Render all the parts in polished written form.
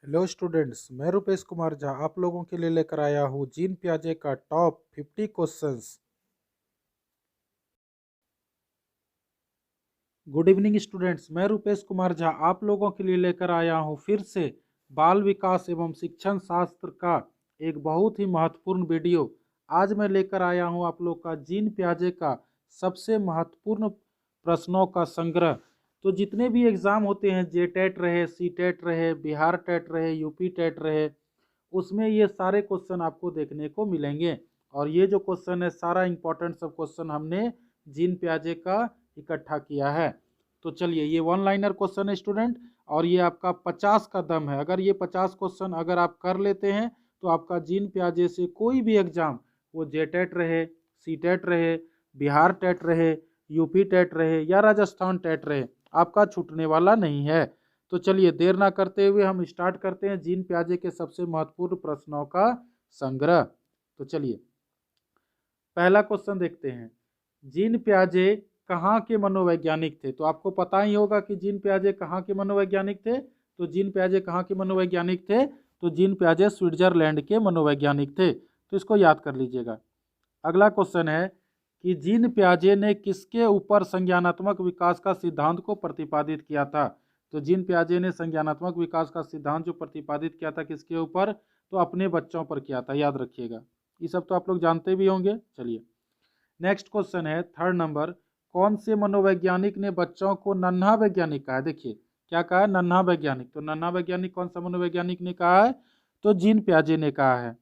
Hello students, मैं रुपेश कुमार झा आप लोगों के लिए लेकर आया हूँ जीन पियाजे का top 50 questions. Good evening students, मैं रुपेश कुमार झा आप लोगों के लिए लेकर आया हूँ फिर से बाल विकास एवं शिक्षण शास्त्र का एक बहुत ही महत्वपूर्ण वीडियो। आज मैं लेकर आया हूँ आप लोग का जीन पियाजे का सबसे महत्वपूर्ण प्रश्नों का संग्रह। तो जितने भी एग्जाम होते हैं, जे टेट रहे, सी टेट रहे, बिहार टेट रहे, यूपी टेट रहे, उसमें ये सारे क्वेश्चन आपको देखने को मिलेंगे। और ये जो क्वेश्चन है, सारा इंपॉर्टेंट सब क्वेश्चन हमने जीन पियाजे का इकट्ठा किया है। तो चलिए, ये वन लाइनर क्वेश्चन है स्टूडेंट, और ये आपका 50 का दम है। अगर ये 50 क्वेश्चन अगर आप कर लेते हैं तो आपका जीन पियाजे से कोई भी एग्जाम, वो जे टेट रहे, सी टेट रहे, बिहार टेट रहे, यूपी टेट रहे या राजस्थान टेट रहे, आपका छूटने वाला नहीं है। तो चलिए, देर ना करते हुए हम स्टार्ट करते हैं जीन पियाजे के सबसे महत्वपूर्ण प्रश्नों का संग्रह। तो चलिए, पहला क्वेश्चन देखते हैं। जीन पियाजे कहाँ के मनोवैज्ञानिक थे? तो आपको पता ही होगा कि जीन पियाजे कहाँ के मनोवैज्ञानिक थे। तो जीन पियाजे कहाँ के मनोवैज्ञानिक थे? तो जीन पियाजे स्विट्जरलैंड के मनोवैज्ञानिक थे। तो इसको याद कर लीजिएगा। अगला क्वेश्चन है कि जीन पियाजे ने किसके ऊपर संज्ञानात्मक विकास का सिद्धांत को प्रतिपादित किया था? तो जीन पियाजे ने संज्ञानात्मक विकास का सिद्धांत जो प्रतिपादित किया था, किसके ऊपर? तो अपने बच्चों पर किया था, याद रखिएगा। ये सब तो आप लोग जानते भी होंगे। चलिए, नेक्स्ट क्वेश्चन है थर्ड नंबर। कौन से मनोवैज्ञानिक ने बच्चों को नन्हा वैज्ञानिक कहा है? देखिए, क्या कहा है? नन्हा वैज्ञानिक। तो नन्हा वैज्ञानिक कौन सा मनोवैज्ञानिक ने कहा है? तो जीन पियाजे ने कहा है।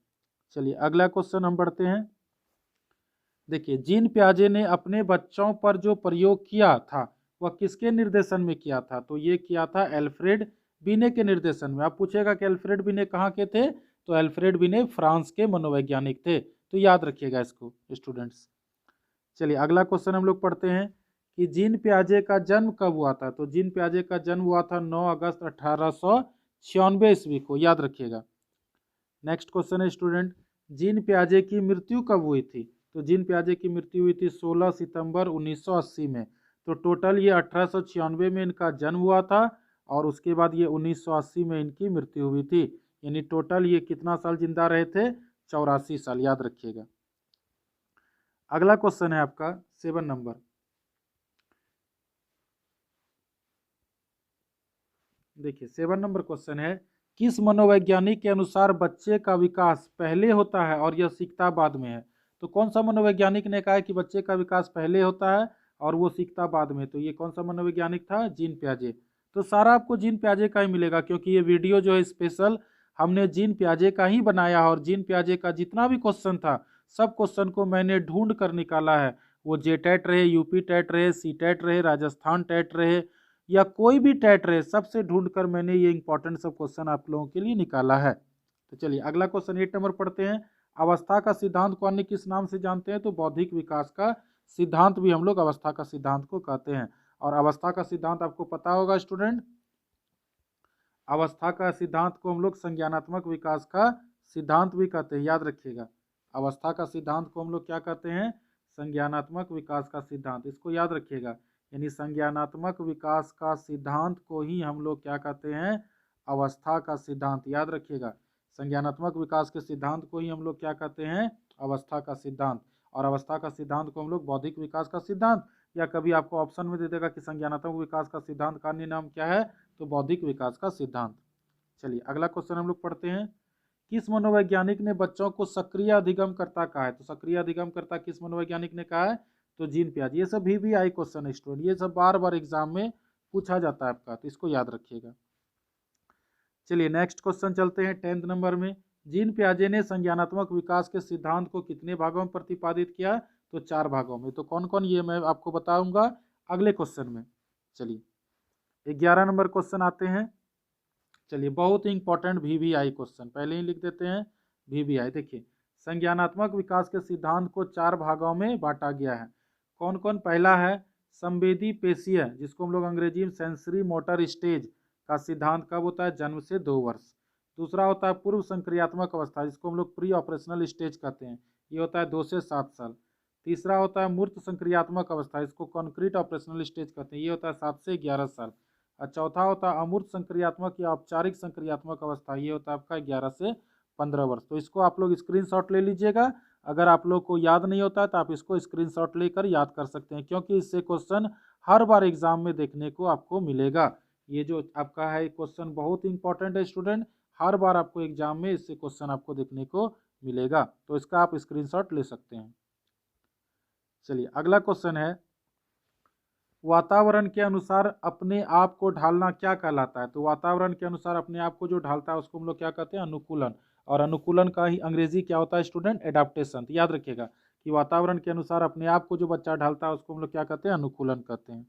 चलिए, अगला क्वेश्चन हम बढ़ते हैं। देखिए, जीन पियाजे ने अपने बच्चों पर जो प्रयोग किया था, वह किसके निर्देशन में किया था? तो ये किया था एल्फ्रेड बिने के निर्देशन में। आप पूछेगा कि एल्फ्रेड बिने कहाँ के थे? तो एल्फ्रेड बिने फ्रांस के मनोवैज्ञानिक थे। तो याद रखिएगा इसको स्टूडेंट्स। चलिए, अगला क्वेश्चन हम लोग पढ़ते हैं कि जीन पियाजे का जन्म कब हुआ था? तो जीन पियाजे का जन्म हुआ था 9 अगस्त 1896 ईस्वी को, याद रखिएगा। नेक्स्ट क्वेश्चन है स्टूडेंट, जीन पियाजे की मृत्यु कब हुई थी? तो जीन पियाजे की मृत्यु हुई थी 16 सितंबर 1980 में। तो टोटल ये 1896 में इनका जन्म हुआ था, और उसके बाद ये 1980 में इनकी मृत्यु हुई थी। यानी टोटल ये कितना साल जिंदा रहे थे? 84 साल, याद रखिएगा। अगला क्वेश्चन है आपका 7 नंबर। देखिए, 7 नंबर क्वेश्चन है, किस मनोवैज्ञानिक के अनुसार बच्चे का विकास पहले होता है और यह सीखता बाद में है? तो कौन सा मनोवैज्ञानिक ने कहा है कि बच्चे का विकास पहले होता है और वो सीखता बाद में? तो ये कौन सा मनोवैज्ञानिक था? जीन पियाजे। तो सारा आपको जीन पियाजे का ही मिलेगा, क्योंकि ये वीडियो जो है स्पेशल हमने जीन पियाजे का ही बनाया है। और जीन पियाजे का जितना भी क्वेश्चन था, सब क्वेश्चन को मैंने ढूंढ कर निकाला है। वो जे टेट रहे, यूपी टेट रहे, सी टेट रहे, राजस्थान टेट रहे, या कोई भी टेट रहे, सबसे ढूंढकर मैंने ये इंपॉर्टेंट सब क्वेश्चन आप लोगों के लिए निकाला है। तो चलिए, अगला क्वेश्चन 8 नंबर पढ़ते हैं। अवस्था का सिद्धांत को अन्य किस नाम से जानते हैं? तो बौद्धिक विकास का सिद्धांत भी हम लोग अवस्था का सिद्धांत को कहते हैं। और अवस्था का सिद्धांत आपको पता होगा स्टूडेंट, अवस्था का सिद्धांत को हम लोग संज्ञानात्मक विकास का सिद्धांत भी कहते हैं, याद रखिएगा। अवस्था का सिद्धांत को हम लोग क्या कहते हैं? संज्ञानात्मक विकास का सिद्धांत, इसको याद रखिएगा। यानी संज्ञानात्मक विकास का सिद्धांत को ही हम लोग क्या कहते हैं? अवस्था का सिद्धांत, याद रखिएगा। संज्ञानात्मक विकास के सिद्धांत को ही हम लोग क्या कहते हैं? अवस्था का सिद्धांत। और अवस्था का सिद्धांत को हम लोग बौद्धिक विकास का सिद्धांत, या कभी आपको ऑप्शन में दे देगा कि संज्ञानात्मक विकास का सिद्धांत का अन्य नाम क्या है? तो बौद्धिक विकास का सिद्धांत। चलिए, अगला क्वेश्चन हम लोग पढ़ते हैं। किस मनोवैज्ञानिक ने बच्चों को सक्रिय अधिगमकर्ता कहा है? तो सक्रिय अधिगमकर्ता किस मनोवैज्ञानिक ने कहा है? तो जीन पियाजे। ये सब भी आई क्वेश्चन है स्टूडेंट, ये सब बार बार एग्जाम में पूछा जाता है आपका, तो इसको याद रखिएगा। चलिए, नेक्स्ट क्वेश्चन चलते हैं 10th नंबर में। जीन पियाजे ने संज्ञानात्मक विकास के सिद्धांत को कितने भागों में प्रतिपादित किया? तो 4 भागों में। तो कौन कौन, ये मैं आपको बताऊंगा अगले क्वेश्चन में। चलिए, 11 नंबर क्वेश्चन आते हैं। चलिए, बहुत ही इंपॉर्टेंट VVI क्वेश्चन, पहले ही लिख देते हैं VVI। देखिए, संज्ञानात्मक विकास के सिद्धांत को 4 भागों में बांटा गया है। कौन कौन? पहला है संवेदी पेशीय, जिसको हम लोग अंग्रेजी में सेंसरी मोटर स्टेज का सिद्धांत कब होता है? जन्म से 2 वर्ष। दूसरा होता है पूर्व संक्रियात्मक अवस्था, जिसको हम लोग प्री ऑपरेशनल स्टेज कहते हैं, ये होता है 2 से 7 साल। तीसरा होता है मूर्त संक्रियात्मक अवस्था, इसको कॉन्क्रीट ऑपरेशनल स्टेज कहते हैं, ये होता है 7 से 11 साल। और चौथा होता है अमूर्त संक्रियात्मक या औपचारिक संक्रियात्मक अवस्था, ये होता है आपका 11 से 15 वर्ष। तो इसको आप लोग स्क्रीनशॉट ले लीजिएगा। अगर आप लोग को याद नहीं होता है तो आप इसको स्क्रीनशॉट लेकर याद कर सकते हैं, क्योंकि इससे क्वेश्चन हर बार एग्जाम में देखने को आपको मिलेगा। ये जो आपका है क्वेश्चन बहुत इंपॉर्टेंट है स्टूडेंट, हर बार आपको एग्जाम में इससे क्वेश्चन आपको देखने को मिलेगा, तो इसका आप स्क्रीनशॉट ले सकते हैं। चलिए अगला क्वेश्चन है, वातावरण के अनुसार अपने आप को ढालना क्या कहलाता है? तो वातावरण के अनुसार अपने आप को जो ढालता है उसको हम लोग क्या कहते हैं? अनुकूलन। और अनुकूलन का ही अंग्रेजी क्या होता है स्टूडेंट? एडाप्टेशन। तो याद रखिएगा कि वातावरण के अनुसार अपने आप को जो बच्चा ढालता है उसको हम लोग क्या कहते हैं? अनुकूलन कहते हैं।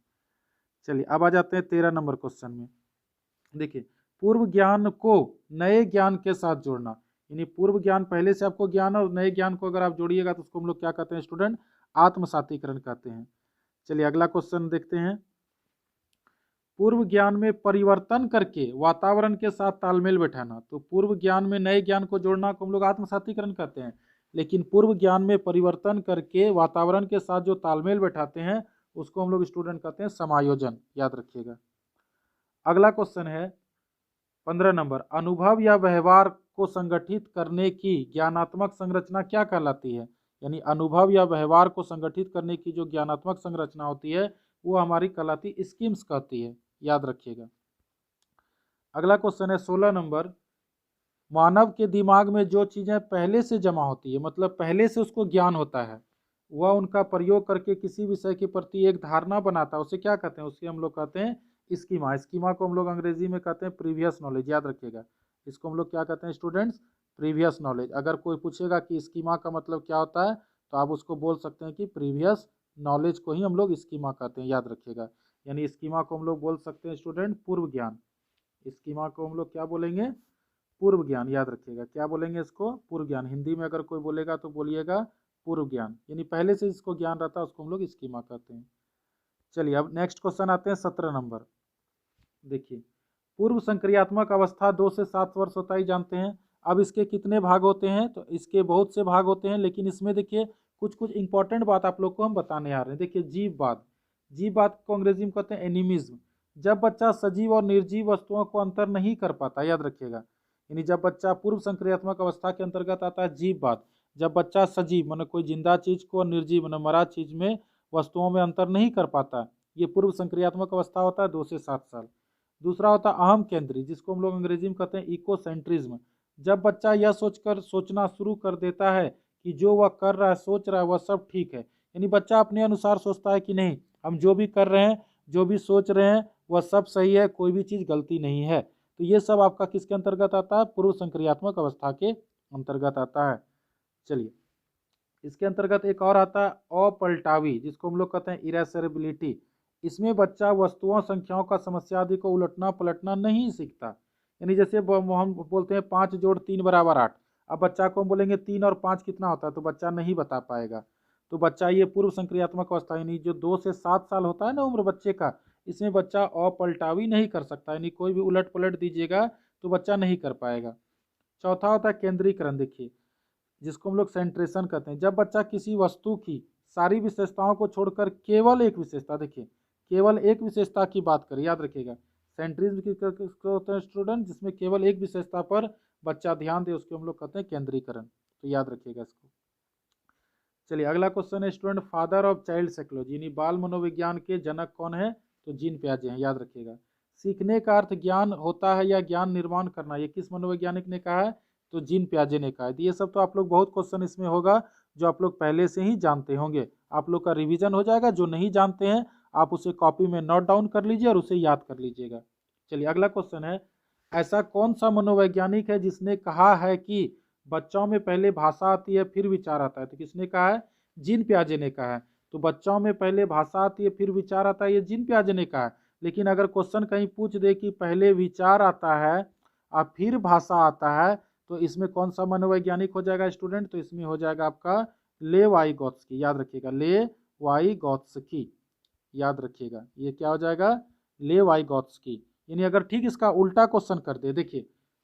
चलिए अब आ जाते हैं 13 नंबर क्वेश्चन में। देखिए, पूर्व ज्ञान को नए ज्ञान के साथ जोड़ना, यानी पूर्व ज्ञान पहले से आपको ज्ञान और नए ज्ञान को अगर आप जोड़िएगा तो उसको हम लोग क्या कहते हैं स्टूडेंट? आत्मसातीकरण कहते हैं। चलिए अगला क्वेश्चन देखते हैं, पूर्व ज्ञान में परिवर्तन करके वातावरण के साथ तालमेल बैठाना। तो पूर्व ज्ञान में नए ज्ञान को जोड़ना को हम लोग आत्मसातीकरण कहते हैं, लेकिन पूर्व ज्ञान में परिवर्तन करके वातावरण के साथ जो तालमेल बैठाते हैं उसको हम लोग स्टूडेंट कहते हैं समायोजन। याद रखिएगा। अगला क्वेश्चन है 15 नंबर, अनुभव या व्यवहार को संगठित करने की ज्ञानात्मक संरचना क्या कहलाती है? यानी अनुभव या व्यवहार को संगठित करने की जो ज्ञानात्मक संरचना होती है वो हमारी कहलाती स्कीम्स कहती है। याद रखिएगा। अगला क्वेश्चन है 16 नंबर, मानव के दिमाग में जो चीजें पहले से जमा होती है, मतलब पहले से उसको ज्ञान होता है, वह उनका प्रयोग करके किसी विषय के प्रति एक धारणा बनाता है, उसे क्या कहते हैं? उसे हम लोग कहते हैं स्कीमा। स्कीमा को हम लोग अंग्रेजी में कहते हैं प्रीवियस नॉलेज। याद रखिएगा, इसको हम लोग क्या कहते हैं स्टूडेंट्स? Previous knowledge. अगर कोई पूछेगा कि स्कीमा का मतलब क्या होता है तो आप उसको बोल सकते हैं कि प्रीवियस नॉलेज को ही हम लोग स्कीमा कहते हैं। याद रखिएगा, यानी स्कीमा को हम लोग बोल सकते हैं स्टूडेंट पूर्व ज्ञान। स्कीमा को हम लोग क्या बोलेंगे? पूर्व ज्ञान। याद रखिएगा, क्या बोलेंगे इसको? पूर्व ज्ञान। हिंदी में अगर कोई बोलेगा तो बोलिएगा पूर्व ज्ञान, यानी पहले से जिसको ज्ञान रहता है उसको हम लोग स्कीमा कहते हैं। चलिए अब नेक्स्ट क्वेश्चन आते हैं 17 नंबर। देखिए, पूर्व संक्रियात्मक अवस्था 2 से 7 वर्ष होता ही जानते हैं। अब इसके कितने भाग होते हैं? तो इसके बहुत से भाग होते हैं, लेकिन इसमें देखिए कुछ कुछ इंपॉर्टेंट बात आप लोग को हम बताने आ रहे हैं। देखिए, जीववाद। जीववाद को अंग्रेजी में कहते हैं एनिमिज्म। जब बच्चा सजीव और निर्जीव वस्तुओं को अंतर नहीं कर पाता, याद रखिएगा, यानी जब बच्चा पूर्व संक्रियात्मक अवस्था के अंतर्गत आता है जीववाद। जब बच्चा सजीव माने कोई जिंदा चीज को और निर्जीव माने मरा चीज में वस्तुओं में अंतर नहीं कर पाता, ये पूर्व संक्रियात्मक अवस्था होता है 2 से 7 साल। दूसरा होता है अहम केंद्री, जिसको हम लोग अंग्रेजी में कहते हैं इकोसेंट्रिज्म। जब बच्चा यह सोचकर सोचना शुरू कर देता है कि जो वह कर रहा है सोच रहा है वह सब ठीक है, यानी बच्चा अपने अनुसार सोचता है कि नहीं, हम जो भी कर रहे हैं जो भी सोच रहे हैं वह सब सही है, कोई भी चीज़ गलती नहीं है। तो ये सब आपका किसके अंतर्गत आता है? पूर्व संक्रियात्मक अवस्था के अंतर्गत आता है। चलिए, इसके अंतर्गत एक और आता है अपलटावी, जिसको हम लोग कहते हैं इरेसरेबिलिटी। इसमें बच्चा वस्तुओं संख्याओं का समस्या आदि को उलटना पलटना नहीं सीखता। यानी जैसे हम बोलते हैं 5 जोड़ 3 बराबर 8, अब बच्चा को हम बोलेंगे 3 और 5 कितना होता है तो बच्चा नहीं बता पाएगा। तो बच्चा ये पूर्व संक्रियात्मक अवस्था यानी जो 2 से 7 साल होता है ना उम्र बच्चे का, इसमें बच्चा अपलटावी नहीं कर सकता, यानी कोई भी उलट पलट दीजिएगा तो बच्चा नहीं कर पाएगा। चौथा होता है केंद्रीकरण। देखिए, जिसको हम लोग सेंट्रेशन कहते हैं। जब बच्चा किसी वस्तु की सारी विशेषताओं को छोड़कर केवल एक विशेषता, देखिए केवल एक विशेषता की बात करें, याद रखिएगा सेंट्रिज्म किसको होते हैं स्टूडेंट? जिसमें केवल एक विशेषता पर बच्चा ध्यान दे उसको हम लोग कहते हैं केंद्रीकरण। तो याद रखिएगा इसको। चलिए अगला क्वेश्चन है student, father of child psychology, यानी बाल मनोविज्ञान के जनक कौन है? तो जीन पियाजे हैं। याद रखिएगा, सीखने का अर्थ ज्ञान होता है या ज्ञान निर्माण करना, ये किस मनोवैज्ञानिक ने कहा है? तो जीन पियाजे ने कहा है। ये सब तो आप लोग बहुत क्वेश्चन इसमें होगा जो आप लोग पहले से ही जानते होंगे, आप लोग का रिवीजन हो जाएगा। जो नहीं जानते हैं आप उसे कॉपी में नोट डाउन कर लीजिए और उसे याद कर लीजिएगा। चलिए अगला क्वेश्चन है, ऐसा कौन सा मनोवैज्ञानिक है जिसने कहा है कि बच्चों में पहले भाषा आती है फिर विचार आता है? तो किसने कहा है? जीन पियाजे ने कहा है। तो बच्चों में पहले भाषा आती है फिर विचार आता है, ये जीन पियाजे ने कहा है। लेकिन अगर क्वेश्चन कहीं पूछ दे कि पहले विचार आता है और फिर भाषा आता है, तो इसमें कौन सा मनोवैज्ञानिक हो जाएगा स्टूडेंट? तो इसमें हो जाएगा आपका लेवाइगोत्स्की। याद रखिएगा, लेवाइगोत्स्की। याद रखिएगा, ये क्या हो जाएगा? लेवाइगोत्स्की। यानी अगर ठीक इसका उल्टा क्वेश्चन कर दे, देखिए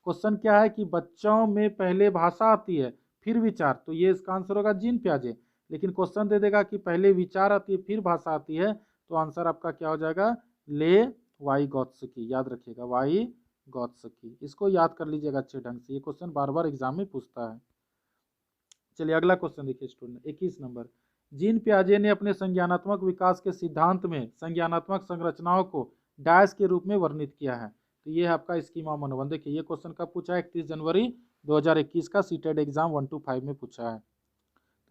क्वेश्चन क्या है कि बच्चों में पहले भाषा आती है फिर विचार, तो ये इसका आंसर होगा जीन पियाजे। लेकिन क्वेश्चन दे देगा कि पहले विचार आती है फिर भाषा आती है, तो आंसर आपका क्या हो जाएगा? ले वाई गॉत्स्की, याद रखिएगा वाई गॉत्स्की। इसको याद कर लीजिएगा अच्छे ढंग से, ये क्वेश्चन बार बार एग्जाम में पूछता है। चलिए अगला क्वेश्चन देखिए स्टूडेंट, 21 नंबर। जीन पियाजे ने अपने संज्ञानात्मक विकास के सिद्धांत में संज्ञानात्मक संरचनाओं को डैश के रूप में वर्णित किया है। तो ये है आपका स्कीमा मनोवन। देखिए ये क्वेश्चन कब पूछा है, 31 जनवरी 2021 का सीटेड एग्जाम 125 में पूछा है।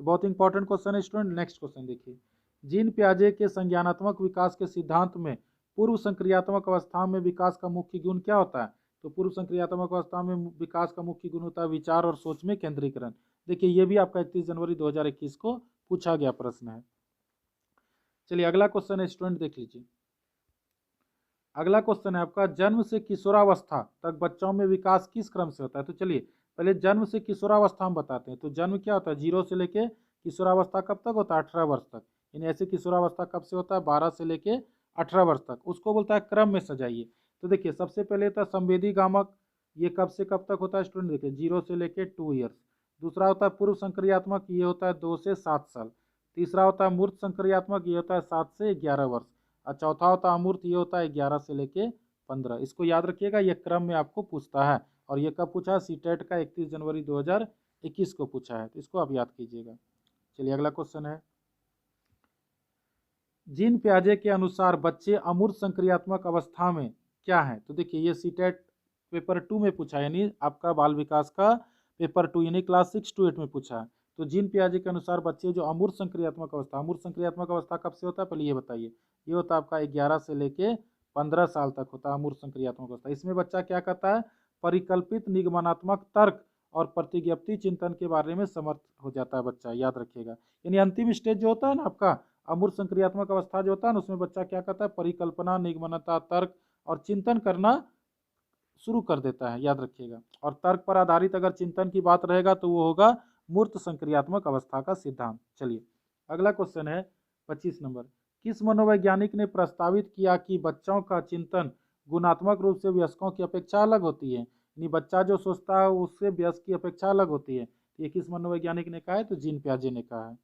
तो बहुत इंपॉर्टेंट क्वेश्चन है स्टूडेंट। नेक्स्ट क्वेश्चन देखिए, जीन पियाजे के संज्ञानात्मक विकास के सिद्धांत में पूर्व संक्रियात्मक अवस्था में विकास का मुख्य गुण क्या होता है? तो पूर्व संक्रियात्मक अवस्था में विकास का मुख्य गुण होता है विचार और सोच में केंद्रीकरण। देखिए ये भी आपका 31 जनवरी 2021 को पूछा गया प्रश्न है। चलिए अगला क्वेश्चन है स्टूडेंट, देख लीजिए। अगला क्वेश्चन है आपका, जन्म से किशोरावस्था तक बच्चों में विकास किस क्रम से होता है? तो चलिए पहले जन्म से किशोरावस्था हम बताते हैं। तो जन्म क्या होता है, 0 से लेके किशोरावस्था कब तक होता है? 18 वर्ष तक। यानी ऐसे किशोरावस्था कब से होता है? 12 से लेके 18 वर्ष तक। उसको बोलता है क्रम में सजाइए। तो देखिए सबसे पहले था संवेदी गामक, ये कब से कब तक होता है स्टूडेंट? देखिए 0 से लेके 2 ईयर्स। दूसरा होता है पूर्व संक्रियात्मक, ये होता है 2 से 7 साल। तीसरा होता है मूर्त संक्रियात्मक, ये होता है 7 से 11 वर्ष। और चौथा होता है अमूर्त, ये होता है 11 से लेके 15। इसको याद रखिएगा, ये क्रम में आपको पूछता है। और ये कब पूछा है? सीटेट का 31 जनवरी 2021 को पूछा है। तो इसको आप याद कीजिएगा। चलिए अगला क्वेश्चन है, जीन पियाजे के अनुसार बच्चे अमूर्त संक्रियात्मक अवस्था में क्या है? तो देखिए ये सीटेट पेपर 2 में पूछा है, यानी आपका बाल विकास का पेपर 2 यानी क्लास 6 to 8 में पूछा है। तो जीन पियाजे के अनुसार बच्चे जो अमूर्त संक्रियात्मक अवस्था, अमूर्त संक्रियात्मक अवस्था कब से होता है पहले ये बताइए? ये होता है आपका 11 से लेके 15 साल तक होता है अमूर्त संक्रियात्मक अवस्था। इसमें बच्चा क्या करता है? परिकल्पित निगमनात्मक तर्क और प्रतिज्ञप्ति चिंतन के बारे में समर्थ हो जाता है बच्चा, याद रखिएगा। यानी अंतिम स्टेज जो होता है ना आपका अमूर्त संक्रियात्मक अवस्था जो होता है ना, उसमें बच्चा क्या करता है? परिकल्पना, निगमनता, तर्क और चिंतन करना शुरू कर देता है, याद रखिएगा। और तर्क पर आधारित अगर चिंतन की बात रहेगा तो वो होगा मूर्त संक्रियात्मक अवस्था का सिद्धांत। चलिए अगला क्वेश्चन है 25 नंबर, किस मनोवैज्ञानिक ने प्रस्तावित किया कि बच्चों का चिंतन गुणात्मक रूप से वयस्कों की अपेक्षा अलग होती है? यानी बच्चा जो सोचता है उससे वयस्क की अपेक्षा अलग होती है। ये किस मनोवैज्ञानिक ने कहा है? तो जीन पियाजे ने कहा है।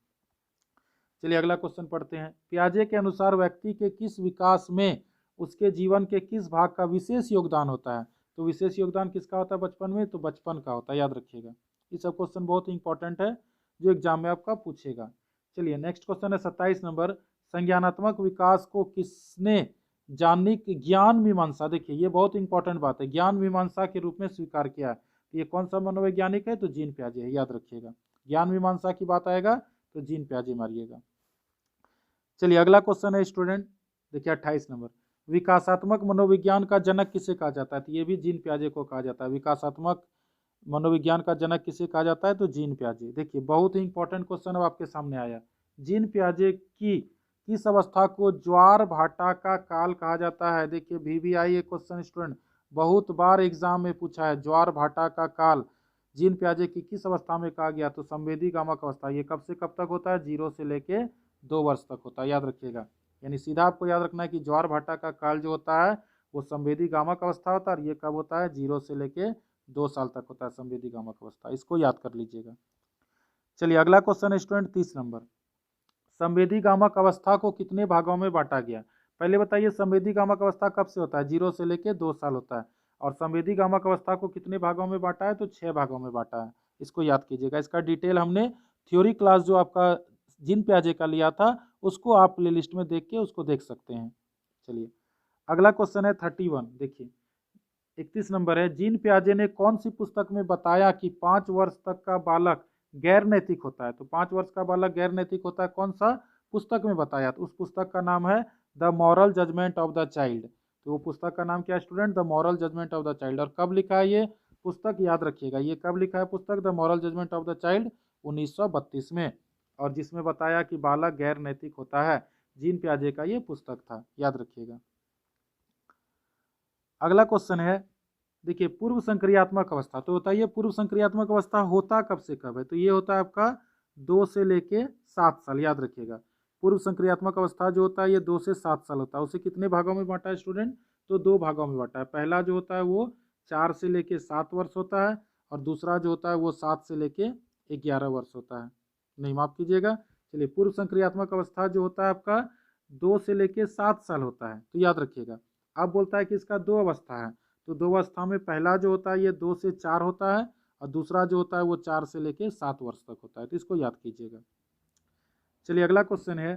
चलिए अगला क्वेश्चन पढ़ते हैं, पियाजे के अनुसार व्यक्ति के किस विकास में उसके जीवन के किस भाग का विशेष योगदान होता है? तो विशेष योगदान किसका होता है बचपन में? तो बचपन का होता है, याद रखिएगा। ये सब क्वेश्चन बहुत इंपॉर्टेंट है जो एग्जाम में आपका पूछेगा। चलिए नेक्स्ट क्वेश्चन है 27 नंबर, संज्ञानात्मक विकास को किसने जानने की ज्ञान मीमांसा, देखिए ये बहुत इंपॉर्टेंट बात है, ज्ञान मीमांसा के रूप में स्वीकार किया है। तो ये कौन सा मनोवैज्ञानिक है? तो जीन पियाजे है, याद रखिएगा। ज्ञान मीमांसा की बात आएगा तो जीन पियाजे मारिएगा। चलिए अगला क्वेश्चन है स्टूडेंट, देखिए 28 नंबर, विकासात्मक मनोविज्ञान का जनक किसे कहा जाता है? तो ये भी जीन पियाजे को कहा जाता है। विकासात्मक मनोविज्ञान का जनक किसे कहा जाता है? तो जीन पियाजे। देखिए बहुत ही इंपॉर्टेंट क्वेश्चन अब आपके सामने आया, जीन पियाजे की किस अवस्था को ज्वार भाटा का काल कहा जाता है? देखिए VVI ये क्वेश्चन स्टूडेंट बहुत बार एग्जाम में पूछा है, ज्वार भाटा का काल जीन पियाजे की किस अवस्था में कहा गया? तो संवेदी गामक अवस्था। ये कब से कब तक होता है? 0 से लेके 2 वर्ष तक होता है, याद रखिएगा। यानी सीधा आपको याद रखना है कि ज्वार भाटा का काल जो होता है वो संवेदी गामक अवस्था होता है। और ये कब होता है? 0 से लेके 2 साल तक होता है संवेदी गामक अवस्था, इसको याद कर लीजिएगा। चलिए अगला क्वेश्चन है स्टूडेंट 30 नंबर, संवेदी गामक अवस्था को कितने भागों में बांटा गया? पहले बताइए संवेदी गामक अवस्था कब से होता है? 0 से लेके 2 साल होता है। और संवेदी गामक अवस्था को कितने भागों में बांटा है? तो 6 भागों में बांटा है, इसको याद कीजिएगा। इसका डिटेल हमने थ्योरी क्लास जो आपका जीन पियाजे का लिया था उसको आप प्ले लिस्ट में देख के उसको देख सकते हैं। चलिए अगला क्वेश्चन है 31, देखिए 31 नंबर है, जीन पियाजे ने कौन सी पुस्तक में बताया कि 5 वर्ष तक का बालक गैर नैतिक होता है? तो 5 वर्ष का बालक गैर नैतिक होता है, कौन सा पुस्तक में बताया? तो उस पुस्तक का नाम है the moral judgment of the child. तो वो पुस्तक का नाम क्या है student? The moral judgment of the child. और कब लिखा है ये पुस्तक? याद रखिएगा, ये कब लिखा है पुस्तक the moral judgment of the child? 1932 में। और जिसमें बताया कि बालक गैर नैतिक होता है, जीन पियाजे का ये पुस्तक था, याद रखिएगा। अगला क्वेश्चन है, देखिए पूर्व संक्रियात्मक अवस्था। तो बताइए पूर्व संक्रियात्मक अवस्था होता कब से कब है? तो ये होता है आपका 2 से लेके 7 साल, याद रखिएगा। पूर्व संक्रियात्मक अवस्था जो होता है ये 2 से 7 साल होता है। उसे कितने भागों में बांटा है स्टूडेंट? तो 2 भागों में बांटा है। पहला जो होता है वो 4 से लेके 7 वर्ष होता है, और दूसरा जो होता है वो 7 से लेके 11 वर्ष होता है। नहीं माफ कीजिएगा, चलिए पूर्व संक्रियात्मक अवस्था जो होता है आपका 2 से लेके 7 साल होता है, तो याद रखिएगा। अब बोलता है कि इसका दो अवस्था है, तो दो अवस्था में पहला जो होता है ये 2 से 4 होता है और दूसरा जो होता है वो 4 से लेके 7 वर्ष तक होता है, तो इसको याद कीजिएगा। चलिए अगला क्वेश्चन है,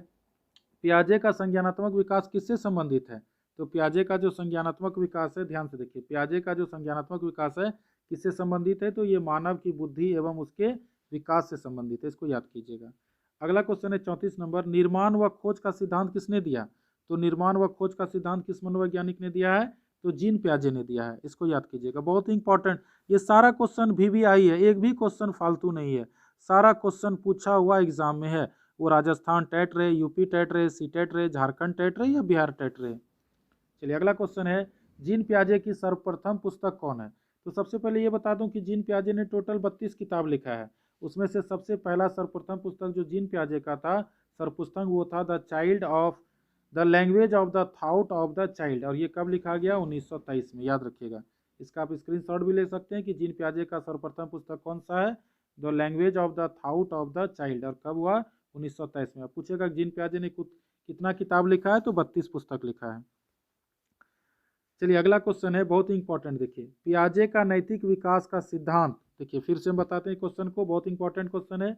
पियाजे का संज्ञानात्मक विकास किससे संबंधित है? तो पियाजे का जो संज्ञानात्मक विकास है, ध्यान से देखिए, पियाजे का जो संज्ञानात्मक विकास है किससे संबंधित है? तो ये मानव की बुद्धि एवं उसके विकास से संबंधित है, इसको याद कीजिएगा। अगला क्वेश्चन है 34 नंबर, निर्माण व खोज का सिद्धांत किसने दिया? तो निर्माण व खोज का सिद्धांत किस मनोवैज्ञानिक ने दिया है? तो जीन पियाजे ने दिया है, इसको याद कीजिएगा, बहुत ही इंपॉर्टेंट। ये सारा क्वेश्चन VVI है, एक भी क्वेश्चन फालतू नहीं है, सारा क्वेश्चन पूछा हुआ एग्जाम में है, वो राजस्थान टेट रहे, यूपी टेट रहे, सी टेट रहे, झारखंड टेट रहे या बिहार टेट रहे। चलिए अगला क्वेश्चन है, जीन पियाजे की सर्वप्रथम पुस्तक कौन है? तो सबसे पहले ये बता दूं कि जीन पियाजे ने टोटल 32 किताब लिखा है, उसमें से सबसे पहला सर्वप्रथम पुस्तक जो जीन पियाजे का था सर्वपुस्तक, वो था the language of the thought of the child, और ये कब लिखा गया? 1923 में, याद रखिएगा। इसका आप स्क्रीनशॉट भी ले सकते हैं कि जीन पियाजे का सर्वप्रथम पुस्तक कौन सा है? The language of the thought of the child, और कब हुआ? 1923 में। पूछेगा जीन पियाजे ने कितना किताब लिखा है? तो 32 पुस्तक लिखा है। चलिए अगला क्वेश्चन है, बहुत ही इंपॉर्टेंट, देखिए, पियाजे का नैतिक विकास का सिद्धांत, देखिए फिर से हम बताते हैं क्वेश्चन को, बहुत इंपॉर्टेंट क्वेश्चन है।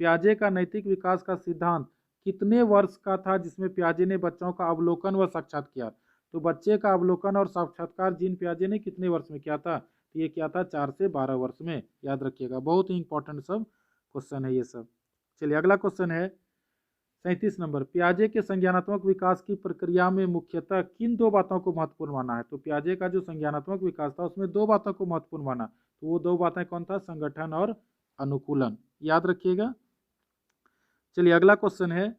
पियाजे का नैतिक विकास का सिद्धांत कितने वर्ष का था जिसमें पियाजे ने बच्चों का अवलोकन व साक्षात किया? तो बच्चे का अवलोकन और साक्षात्कार जीन पियाजे ने कितने वर्ष में किया था? तो ये किया था 4 से 12 वर्ष में, याद रखिएगा, बहुत ही इंपॉर्टेंट सब क्वेश्चन है ये सब। चलिए अगला क्वेश्चन है 37 नंबर, पियाजे के संज्ञानात्मक विकास की प्रक्रिया में मुख्यतः किन दो बातों को महत्वपूर्ण माना है? तो पियाजे का जो संज्ञानात्मक विकास था उसमें दो बातों को महत्वपूर्ण माना, तो वो दो बातें कौन था? संगठन और अनुकूलन, याद रखिएगा। चलिए अगला क्वेश्चन है,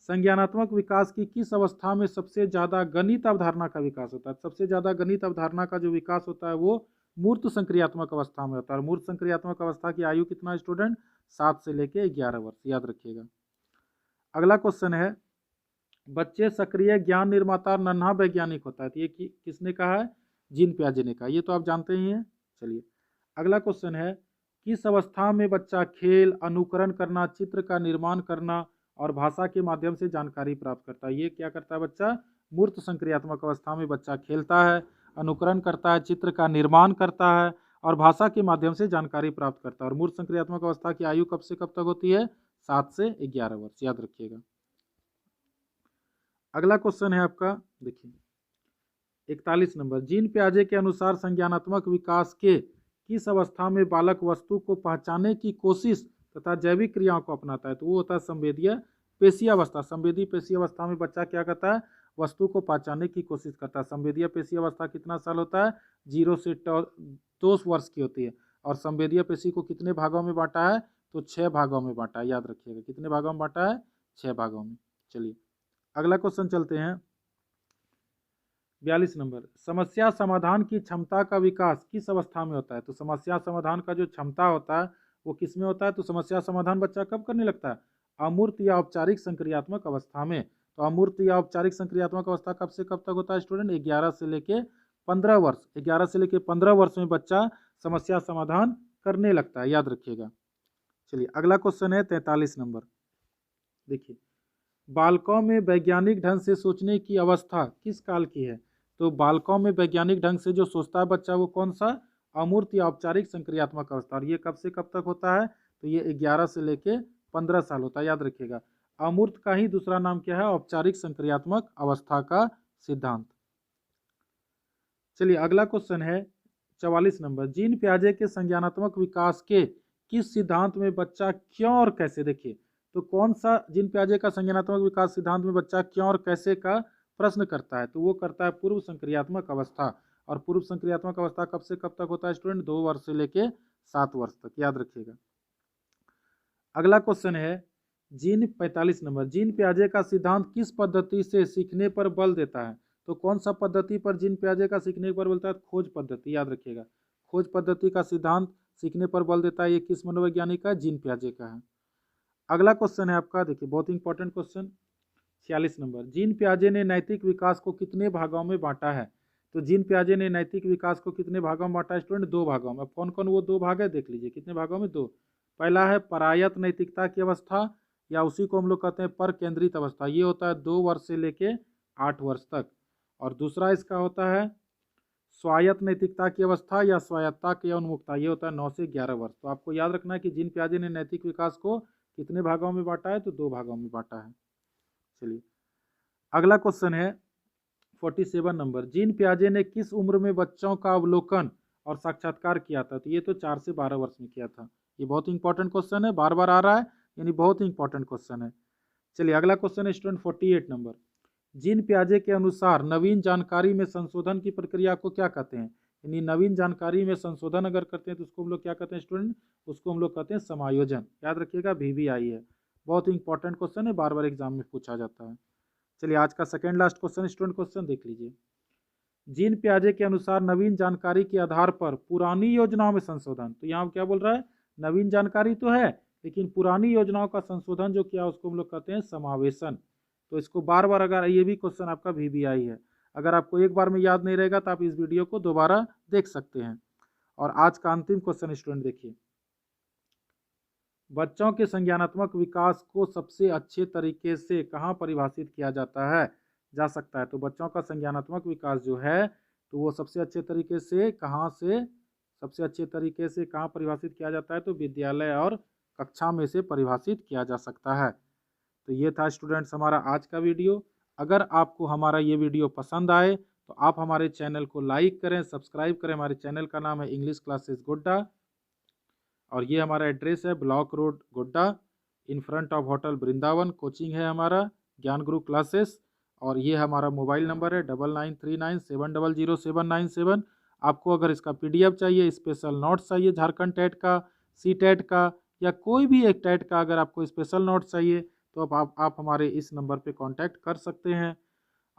संज्ञानात्मक विकास की किस अवस्था में सबसे ज्यादा गणित अवधारणा का विकास होता है? सबसे ज्यादा गणित अवधारणा का जो विकास होता है वो मूर्त संक्रियात्मक अवस्था में होता है। मूर्त संक्रियात्मक अवस्था की आयु कितना स्टूडेंट? 7 से लेके 11 वर्ष, याद रखिएगा। अगला क्वेश्चन है, बच्चे सक्रिय ज्ञान निर्माता नन्हा वैज्ञानिक होता है, तो ये किसने कहा है? जीन पियाजे ने कहा, ये तो आप जानते ही हैं। चलिए अगला क्वेश्चन है, किस अवस्था में बच्चा खेल, अनुकरण करना, चित्र का निर्माण करना और भाषा के माध्यम से जानकारी प्राप्त करता है? ये क्या करता है बच्चा? मूर्त संक्रियात्मक अवस्था में बच्चा खेलता है, अनुकरण करता है, चित्र का निर्माण करता है और भाषा के माध्यम से जानकारी प्राप्त करता है। और मूर्त संक्रियात्मक अवस्था की आयु कब से कब तक होती है? 7 से 11 वर्ष, याद रखिएगा। अगला क्वेश्चन है आपका, देखिए 41 नंबर, जीन पियाजे के अनुसार संज्ञानात्मक विकास के किस अवस्था में बालक वस्तु को पहचानने की कोशिश तथा जैविक क्रियाओं को अपनाता है? तो वो होता है संवेदीय पेशीय अवस्था। संवेदी पेशीय अवस्था में बच्चा क्या करता है? वस्तु को पहचानने की कोशिश करता है। संवेदीय पेशीय अवस्था कितना साल होता है? 0 से 2 वर्ष की होती है। और संवेदीय पेशी को कितने भागों में बांटा है? तो 6 भागों में बांटा है, याद रखिएगा। कितने भागों में बांटा है? 6 भागों में। चलिए अगला क्वेश्चन चलते हैं, 42 नंबर, समस्या समाधान की क्षमता का विकास किस अवस्था में होता है? तो समस्या समाधान का जो क्षमता होता है वो किस में होता है? तो समस्या समाधान बच्चा कब करने लगता है? अमूर्त या औपचारिक संक्रियात्मक अवस्था में। तो अमूर्त या औपचारिक संक्रियात्मक अवस्था कब से कब तक होता है स्टूडेंट? 11 से लेके 15 वर्ष। 11 से लेके 15 वर्ष में बच्चा समस्या समाधान करने लगता है, याद रखिएगा। चलिए अगला क्वेश्चन है 43 नंबर, देखिए, बालकों में वैज्ञानिक ढंग से सोचने की अवस्था किस काल की है? तो बालकों में वैज्ञानिक ढंग से जो सोचता है बच्चा वो कौन सा? अमूर्त या औपचारिक संक्रियात्मक अवस्था। और ये कब से कब तक होता है? तो ये 11 से लेके 15 साल होता है, याद रखिएगा। अमूर्त का ही दूसरा नाम क्या है? औपचारिक संक्रियात्मक अवस्था का सिद्धांत। चलिए अगला क्वेश्चन है 44 नंबर, जीन पियाजे के संज्ञानात्मक विकास के किस सिद्धांत में बच्चा क्यों और कैसे, देखिए, तो कौन सा जीन पियाजे का संज्ञानात्मक विकास सिद्धांत में बच्चा क्यों और कैसे का प्रश्न करता है? तो वो करता है पूर्व संक्रियात्मक अवस्था। और पूर्व संक्रियात्मक अवस्था कब से कब तक होता है स्टूडेंट? 2 वर्ष से लेके 7 वर्ष तक, याद रखिएगा। अगला क्वेश्चन है 45 नंबर, जीन पियाजे का सिद्धांत किस पद्धति से सीखने पर बल देता है? तो कौन सा पद्धति पर जीन पियाजे का सीखने पर बोलता है? खोज पद्धति, याद रखिएगा। खोज पद्धति का सिद्धांत सीखने पर बल देता है, ये किस मनोवैज्ञानिक का? जीन पियाजे का है। अगला क्वेश्चन है आपका, देखिए बहुत इंपॉर्टेंट क्वेश्चन, 46 नंबर, जीन पियाजे ने नैतिक विकास को कितने भागों में बांटा है? तो जीन पियाजे ने नैतिक विकास को कितने भागों में बांटा है स्टूडेंट? 2 भागों में। कौन कौन वो 2 भाग है देख लीजिए, कितने भागों में? 2। पहला है परायत नैतिकता की अवस्था, या उसी को हम लोग कहते हैं पर केंद्रित अवस्था। ये होता है 2 वर्ष से लेके 8 वर्ष तक। और दूसरा इसका होता है स्वायत्त नैतिकता की अवस्था या स्वायत्तता की उन्मुक्ता, ये होता है 9 से 11 वर्ष। तो आपको याद रखना है कि जीन पियाजे ने नैतिक विकास को कितने भागों में बांटा है, तो 2 भागों में बांटा है। चलिए अगला क्वेश्चन है 47 नंबर, जीन पियाजे ने किस उम्र में बच्चों का अवलोकन और साक्षात्कार किया था? तो ये तो 4 से 12 वर्ष में किया था। ये बहुत इंपॉर्टेंट क्वेश्चन है, बार बार आ रहा है, यानी बहुत इंपॉर्टेंट क्वेश्चन है। चलिए अगला क्वेश्चन है स्टूडेंट 48 नंबर, जीन पियाजे के अनुसार नवीन जानकारी में संशोधन की प्रक्रिया को क्या कहते हैं? यानी नवीन जानकारी में संशोधन अगर करते हैं तो उसको हम लोग क्या कहते हैं स्टूडेंट? उसको हम लोग कहते हैं समायोजन। याद रखिएगा, VBI है, बहुत इंपॉर्टेंट क्वेश्चन है, बार बार एग्जाम में पूछा जाता है। चलिए आज का second last question student question देख लीजिए, जीन पियाजे के अनुसार नवीन जानकारी के आधार पर पुरानी योजनाओं में संशोधन। तो यहाँ क्या बोल रहा है, नवीन जानकारी तो है लेकिन पुरानी योजनाओं का संशोधन जो किया उसको हम लोग कहते हैं समावेशन। तो इसको बार बार, अगर ये भी क्वेश्चन आपका VBI है, अगर आपको एक बार में याद नहीं रहेगा तो आप इस वीडियो को दोबारा देख सकते हैं। और आज का अंतिम क्वेश्चन स्टूडेंट देखिए, बच्चों के संज्ञानात्मक विकास को सबसे अच्छे तरीके से कहाँ परिभाषित किया जा सकता है? तो बच्चों का संज्ञानात्मक विकास जो है तो वो सबसे अच्छे तरीके से कहाँ परिभाषित किया जाता है? तो विद्यालय और कक्षा में से परिभाषित किया जा सकता है। तो ये था स्टूडेंट्स हमारा आज का वीडियो। अगर आपको हमारा ये वीडियो पसंद आए तो आप हमारे चैनल को लाइक करें, सब्सक्राइब करें। हमारे चैनल का नाम है इंग्लिश क्लासेस गोड्डा और ये हमारा एड्रेस है block road Godda, in front of hotel Vrindavan. Coaching है हमारा ज्ञान गुरु क्लासेस और ये हमारा मोबाइल नंबर है 9939700797। आपको अगर इसका PDF चाहिए, स्पेशल नोट्स चाहिए झारखंड टेट का, CTET का या कोई भी एक टेट का, अगर आपको स्पेशल नोट्स चाहिए तो आप हमारे इस नंबर पे कांटेक्ट कर सकते हैं।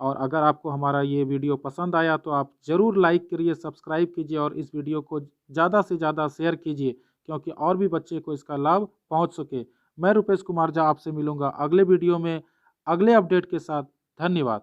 और अगर आपको हमारा ये वीडियो पसंद आया तो आप ज़रूर लाइक करिए, सब्सक्राइब कीजिए और इस वीडियो को ज़्यादा से ज़्यादा शेयर कीजिए क्योंकि और भी बच्चे को इसका लाभ पहुंच सके। मैं रुपेश कुमार झा आपसे मिलूंगा अगले वीडियो में अगले अपडेट के साथ। धन्यवाद।